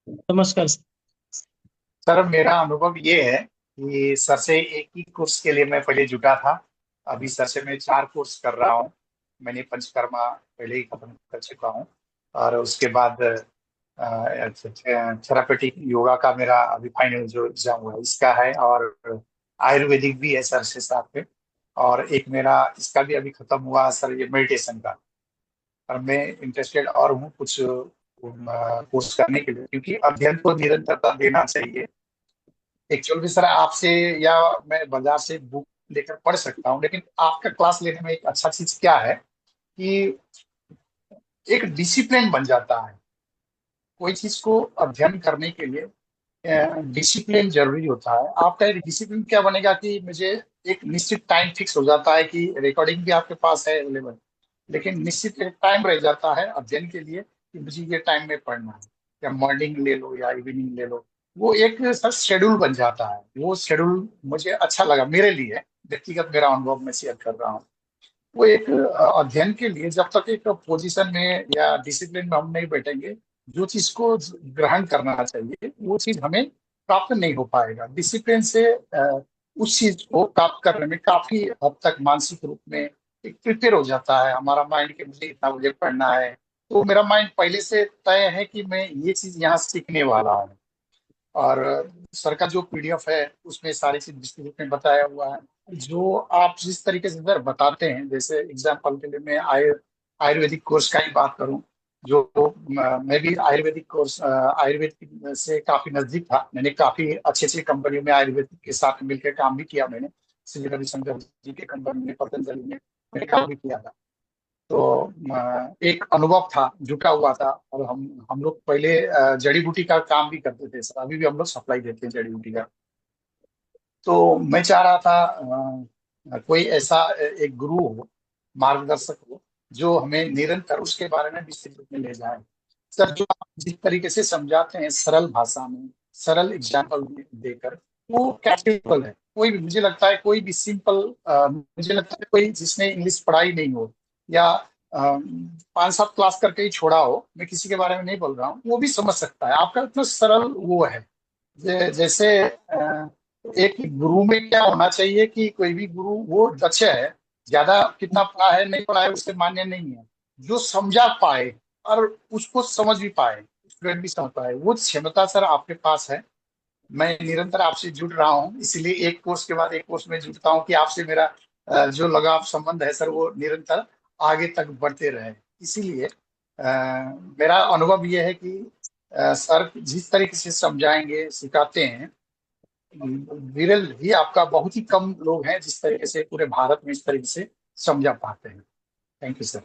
नमस्कार sir. Sir, मेरा अनुभव ये है कि सर से एक ही कोर्स के लिए मैं पहले जुटा था। अभी सर से मैं 4 कोर्स कर रहा हूँ। मैंने पंचकर्मा पहले ही खत्म कर चुका हूँ। और उसके बाद थेरापेटिक योगा का मेरा अभी फाइनल जो एग्जाम हुआ है इसका है। और आयुर्वेदिक भी है सर से साथ में। और एक मेरा इसका भी अभी खत्म हुआ सर, ये मेडिटेशन का। और मैं इंटरेस्टेड और हूँ कुछ कोर्स करने के लिए, क्योंकि अध्ययन को निरंतरता देना चाहिए। एक्चुअल में सर आपसे या मैं बाजार से बुक लेकर पढ़ सकता हूँ, लेकिन आपका क्लास लेने में एक अच्छा चीज क्या है कि एक डिसिप्लिन बन जाता है। कोई चीज को अध्ययन करने के लिए डिसिप्लिन जरूरी होता है। आपका एक डिसिप्लिन क्या बनेगा कि मुझे एक निश्चित टाइम फिक्स हो जाता है कि रिकॉर्डिंग भी आपके पास है अवेलेबल, लेकिन निश्चित एक टाइम रह जाता है अध्ययन के लिए कि मुझे ये टाइम में पढ़ना है। या मॉर्निंग ले लो या इवनिंग ले लो, वो एक सर शेड्यूल बन जाता है। वो शेड्यूल मुझे अच्छा लगा, मेरे लिए व्यक्तिगत मेरा अनुभव मैं शेयर कर रहा हूँ। वो एक अध्ययन के लिए जब तक एक पोजीशन में या डिसिप्लिन में हम नहीं बैठेंगे, जो चीज को ग्रहण करना चाहिए वो चीज हमें प्राप्त नहीं हो पाएगा। डिसिप्लिन से उस चीज को प्राप्त करने में काफी हद तक मानसिक रूप में एक प्रिपेयर हो जाता है हमारा माइंड कि मुझे इतना मुझे पढ़ना है। तो मेरा माइंड पहले से तय है कि मैं ये चीज यहाँ सीखने वाला हूँ। और सर का जो पीडीएफ है उसमें सारी चीज विस्तृत में बताया हुआ है। जो आप जिस तरीके से सर बताते हैं, जैसे एग्जाम्पल के लिए मैं आयुर्वेदिक कोर्स का ही बात करूं। जो मैं भी आयुर्वेदिक कोर्स आयुर्वेद से काफी नजदीक था। मैंने काफी अच्छी अच्छी कंपनियों में आयुर्वेदिक के साथ मिलकर काम भी किया। मैंने श्री रविशंकर जी के कंपनी में, पतंजलि में मैंने काम भी किया था। तो एक अनुभव था, जुटा हुआ था। और हम लोग पहले जड़ी बूटी का काम भी करते थे सर, अभी भी हम लोग सप्लाई देते हैं जड़ी बूटी का। तो मैं चाह रहा था कोई ऐसा एक गुरु हो, मार्गदर्शक हो, जो हमें निरंतर उसके बारे में विस्तृत रूप में ले जाए। सर, जो आप जिस तरीके से समझाते हैं सरल भाषा में, सरल एग्जाम्पल देकर, वो कैचेबल है। कोई भी, मुझे लगता है कोई भी सिंपल, मुझे लगता है कोई जिसने इंग्लिश पढ़ाई नहीं हो या 5-7 क्लास करके ही छोड़ा हो, मैं किसी के बारे में नहीं बोल रहा हूँ, वो भी समझ सकता है। आपका इतना सरल वो है। जैसे एक गुरु में क्या होना चाहिए कि कोई भी गुरु वो दक्ष है। ज्यादा कितना पढ़ा है नहीं पढ़ा है उससे मान्य नहीं है। जो समझा पाए और उसको समझ भी पाए, स्टूडेंट भी समझ पाए, वो क्षमता सर आपके पास है। मैं निरंतर आपसे जुड़ रहा हूँ, इसलिए एक कोर्स के बाद एक कोर्स में जुड़ता हूँ कि आपसे मेरा जो लगाव संबंध है सर वो निरंतर आगे तक बढ़ते रहे। इसीलिए मेरा अनुभव ये है कि सर जिस तरीके से समझाएंगे सिखाते हैं, विरल ही, आपका बहुत ही कम लोग हैं जिस तरीके से पूरे भारत में इस तरीके से समझा पाते हैं। Thank you sir.